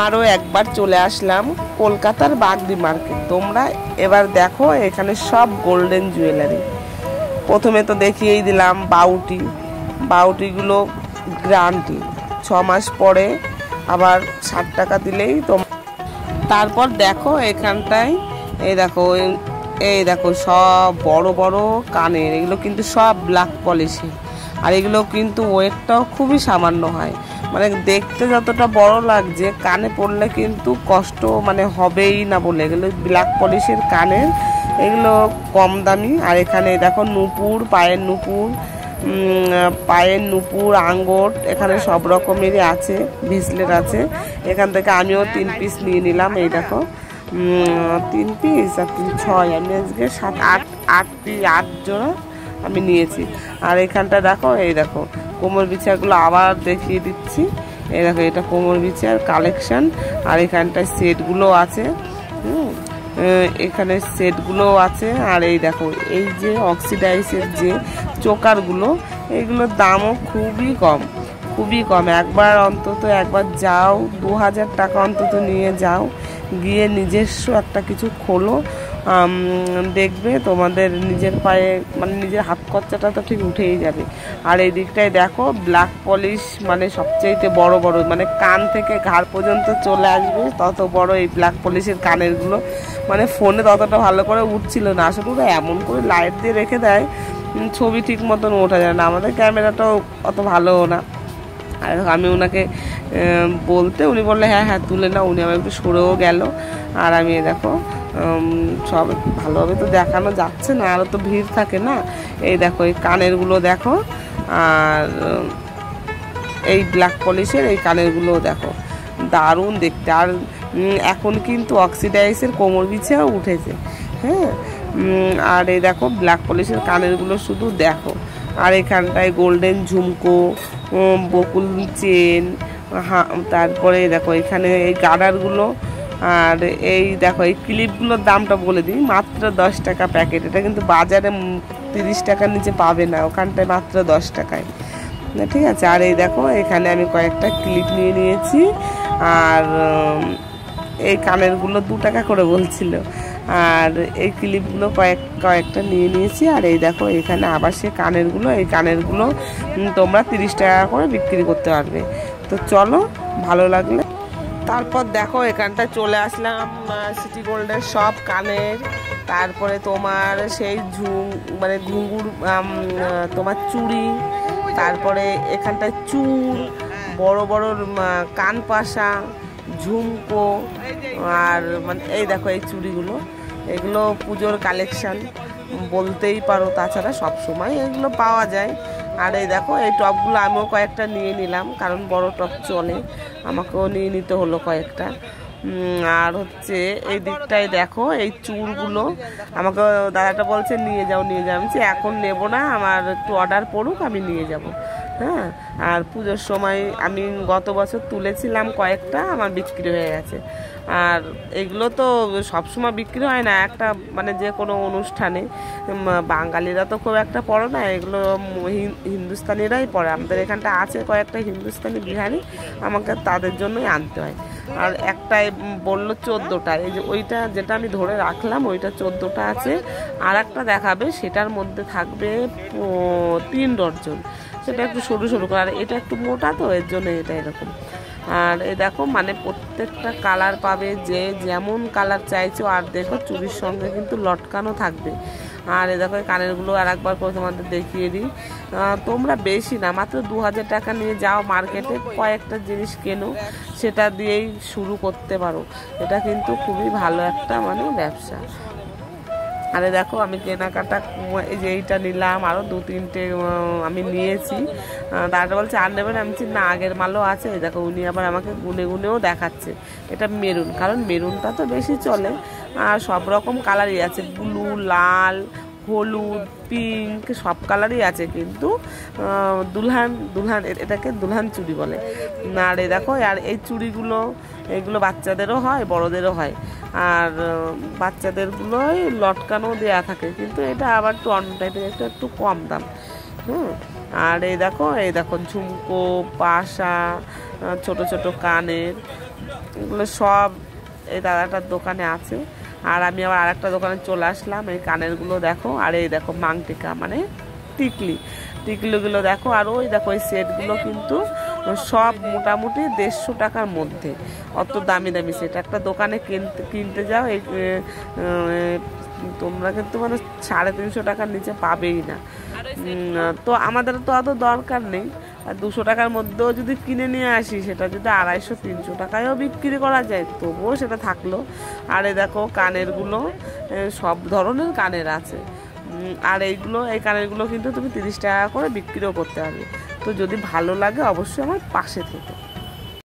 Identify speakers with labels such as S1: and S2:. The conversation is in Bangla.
S1: আরও একবার চলে আসলাম কলকাতার বাগদি মার্কেট। তোমরা এবার দেখো এখানে সব গোল্ডেন জুয়েলারি। প্রথমে তো দেখিয়েই দিলাম বাউটিগুলো গ্যারান্টি 6 মাস পরে আবার 60 টাকা দিলেই তো। তারপর দেখো এখানটায় এই দেখো সব বড় বড় কানের, এগুলো কিন্তু সব ব্ল্যাক পলিশের। আর এগুলো কিন্তু ওয়েটটাও খুবই সামান্য হয়, মানে দেখতে যতটা বড় লাগছে কানে পড়লে কিন্তু কষ্ট মানে হবেই না বলে। এগুলো ব্ল্যাক পলিশের কানের, এগুলো কম দামি। আর এখানে দেখো নুপুর, পায়ের নুপুর আঙ্গট এখানে সব রকমেরই আছে, ব্রেসলেট আছে। এখান থেকে আমিও 3 পিস নিয়ে নিলাম। এই দেখো 3 পিস আর 3 6, আমি আজকে 7 8 জোড়া আমি নিয়েছি। আর এখানটা দেখো এই দেখো কোমর বিছাগুলো আবার দেখিয়ে দিচ্ছি। এই দেখো এটা কোমর বিছার কালেকশন। আর এখানটায় সেটগুলো আছে, এখানে সেটগুলো আছে। আর এই দেখো এই যে অক্সিডাইজের যে চোকারগুলো, এইগুলোর দামও খুবই কম। একবার যাও, 2000 টাকা অন্তত নিয়ে যাও, গিয়ে নিজস্ব একটা কিছু খোলো, দেখবে তোমাদের নিজের পায়ে মানে নিজের হাত খরচাটা তো ঠিক উঠেই যাবে। আর এই দিকটায় দেখো ব্ল্যাক পলিশ, মানে সবচেয়ে বড় মানে কান থেকে ঘাড় পর্যন্ত চলে আসবে তত বড় এই ব্ল্যাক পলিশের কানেরগুলো। মানে ফোনে ততটা ভালো করে উঠছিল না, আসলে ওরা এমন করে লাইট দিয়ে রেখে দেয় ছবি ঠিক মতন ওঠা যায় না। আমাদের ক্যামেরাটাও অত ভালোও না। আর আমি ওনাকে বলতে উনি বললে হ্যাঁ তুলে নাও। উনি আমার একটু সরেও গেল। আর আমি দেখো সব ভালোভাবে তো দেখানো যাচ্ছে না, আরও তো ভিড় থাকে না। এই দেখো এই কানেরগুলো দেখো, আর এই ব্ল্যাক পলিশের এই কানেরগুলো দেখো, দারুণ দেখতে। আর এখন কিন্তু অক্সিডাইজের কোমর বিছাও উঠেছে, হ্যাঁ। আর এই দেখো ব্ল্যাক পলিশের কানেরগুলো শুধু দেখো। আর এখানটায় গোল্ডেন ঝুমকো, বকুল চেন, তারপরে দেখো এখানে এই গার্ডারগুলো। আর এই দেখো এই ক্লিপগুলোর দামটা বলে দিই, মাত্র 10 টাকা প্যাকেট। এটা কিন্তু বাজারে 30 টাকার নিচে পাবে না, ওখানটায় মাত্র 10 টাকায়, ঠিক আছে। আর এই দেখো এখানে আমি কয়েকটা ক্লিপ নিয়ে নিয়েছি। আর এই কানেরগুলো 2 টাকা করে বলছিল। আর এই ক্লিপগুলো কয়েকটা নিয়ে নিয়েছি। আর এই দেখো এখানে আবার সে এই কানেরগুলো তোমরা 30 টাকা করে বিক্রি করতে পারবে। তো চলো, ভালো লাগলে। তারপর দেখো এখানটা চলে আসলাম সিটি গোল্ডের সব কানের। তারপরে তোমার সেই ঘুঙুর, তোমার চুড়ি, তারপরে এখানটায় চূড়, বড় বড় কান পাশা, ঝুমকো। আর মানে এই দেখো এই চুড়িগুলো, এগুলো পুজোর কালেকশান বলতেই পারো, তাছাড়া সব সময় এগুলো পাওয়া যায়। আর এই দেখো এই টপগুলো আমিও কয়েকটা নিয়ে নিলাম, কারণ বড় টপ চলে, আমাকেও নিয়ে নিতে হলো কয়েকটা। আর হচ্ছে এই দিকটায় দেখো এই চূড়গুলো, আমাকে দাদাটা বলছে নিয়ে যাও। আমি এখন নেব না, আমার একটু অর্ডার পড়ুক, আমি নিয়ে যাব, হ্যাঁ। আর পুজোর সময় আমি গত বছর তুলেছিলাম কয়েকটা, আমার বিক্রি হয়ে গেছে। আর এগুলো তো সবসময় বিক্রি হয় না, একটা মানে যে কোনো অনুষ্ঠানে। বাঙালিরা তো খুব একটা পড়ে না এগুলো, হিন্দুস্তানিরাই পড়ে। আমাদের এখানটা আছে কয়েকটা হিন্দুস্তানি বিহারি, আমাকে তাদের জন্যই আনতে হয়। আর একটাই বললো 14টা, এই যে ওইটা যেটা আমি ধরে রাখলাম ওইটা 14টা আছে। আর একটা দেখাবে, সেটার মধ্যে থাকবে 3 ডজন, সেটা একটু সরু করে। আর এটা একটু মোটা, তো এর জন্য এটা এরকম। আর এই দেখো মানে প্রত্যেকটা কালার পাবে, যে যেমন কালার চাইছো। আর দেখো চুড়ির সঙ্গে কিন্তু লটকানো থাকবে। আর এই দেখো কানেরগুলো আর একবার করে তোমাদের দেখিয়ে দিই। তোমরা বেশি না, মাত্র 2000 টাকা নিয়ে যাও মার্কেটে, কয়েকটা জিনিস কেনো, সেটা দিয়েই শুরু করতে পারো। এটা কিন্তু খুবই ভালো একটা মানে ব্যবসা। আরে দেখো আমি কেনাকাটা, এই যে এইটা নিলাম, আরও 2-3টে আমি নিয়েছি। দাদা বলছে আর নেবেন, আমি বলছি না, আগের মালও আছে। এই দেখো উনি আবার আমাকে গুনেও দেখাচ্ছে। এটা মেরুন, কারণ মেরুনটা তো বেশি চলে। আর সব রকম কালারই আছে, ব্লু, লাল, হলুদ, পিঙ্ক, সব কালারই আছে। কিন্তু দুলহান এটাকে দুলহান চুড়ি বলে। আর এই দেখো, আর এই চুড়িগুলো এগুলো বাচ্চাদেরও হয়, বড়দেরও হয়। আর বাচ্চাদেরগুলোই লটকানো দেয়া থাকে, কিন্তু এটা আবার একটু অন্য টাইপের, একটু কম দাম। আর এই দেখো ঝুমকো, পাশা, ছোট ছোট কানের, এগুলো সব এই দাদাটার দোকানে আছে। আর আমি আবার আরেকটা দোকানে চলে আসলাম। এই কানেরগুলো দেখো, আর এই দেখো মাংটিকা মানে টিকলিগুলো দেখো। আর ওই দেখো এই সেটগুলো কিন্তু সব মোটামুটি 150 টাকার মধ্যে, অত দামি দামি সেট। একটা দোকানে কিনতে যাও এই তোমরা কিন্তু মানে 350 টাকার নিচে পাবেই না। তো আমাদের তো অত দরকার নেই, আর 200 টাকার মধ্যেও যদি কিনে নিয়ে আসি, সেটা যদি 250-300 টাকায়ও বিক্রি করা যায় তবুও সেটা থাকলো। আর এই দেখো কানেরগুলো সব ধরনের কানের আছে। আর এই কানেরগুলো কিন্তু তুমি 30 টাকা করে বিক্রিও করতে পারবে। তো যদি ভালো লাগে অবশ্যই আমার পাশে থেকো।